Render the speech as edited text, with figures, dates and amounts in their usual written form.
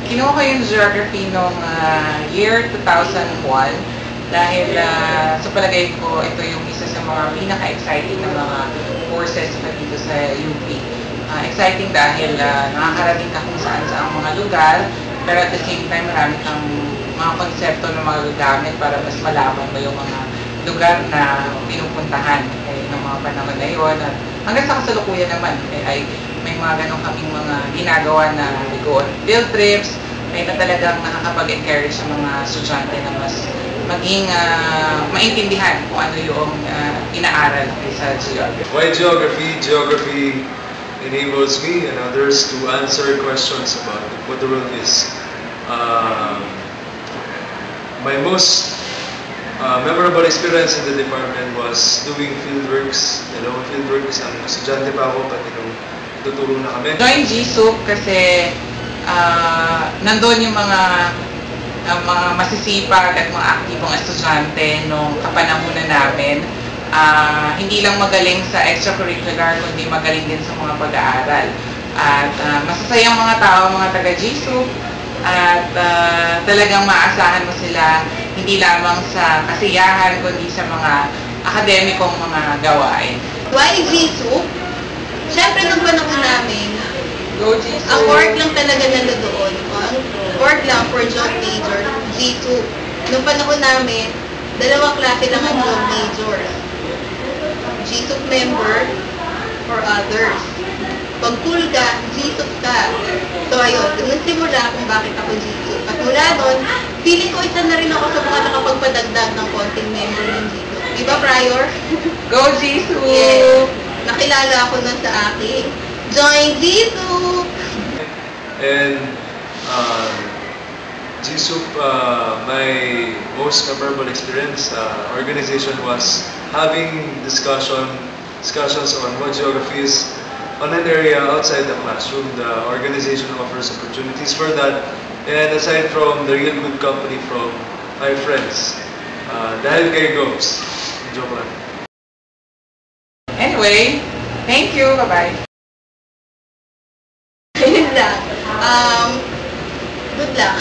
Kinuha ko yung geography noong year 2001 dahil sa palagay ko ito yung isa sa mga pinaka-exciting na mga courses dito sa UP. Exciting dahil nakakarating ka kung saan-saan mga lugar, pero at the same time marami kang mga konsepto na magagamit para mas malaman mo yung mga lugar na pinupuntahan ng mga panahon na yun. At hanggang sa kasalukuyan naman ay may mga ganong kaming mga ginagawa na we go on field trips, may na talagang nakakapag-encourage sa mga estudyante na mas maging maintindihan kung ano yung inaaral sa geography. Why geography? Geography enables me and others to answer questions about what the world is. My most memorable experience in the department was doing fieldworks. Fieldworks, estudyante pa ako, pati nung tuturo na kami. Join GSUP kasi nandun yung mga masisipag at mga aktibong estudyante nung kapanahunan namin. Hindi lang magaling sa extracurricular, kundi magaling din sa mga pag-aaral. At masasayang mga tao, mga taga-GSUP, at talagang maasahan mo sila hindi lamang sa kasiyahan, kundi sa mga akademikong mga gawain. Why GSUP? Siyempre nung panahon namin, Go GSUP! ang work lang talaga nandoon. Ang work lang for job major, GSUP. Nung panahon namin, dalawang klase lang ang job majors. GSUP member or others. Pag cool ka, GSUP ka. So ayun, nagsimula kung bakit ako GSUP. At mula doon, feeling ko isa na rin ako sa mga nakapagpadagdag ng konting member ng GSUP. Diba prior? Go GSUP! Yes. Nakilala ako nun sa aking Join GSUP! And GSUP, my most memorable experience organization was having discussions on what geography is on an area outside the classroom. The organization offers opportunities for that, and aside from the real good company from my friends, dahil kay Gobs. Joke lang. Anyway, thank you. Bye-bye. Yun lang. Good luck.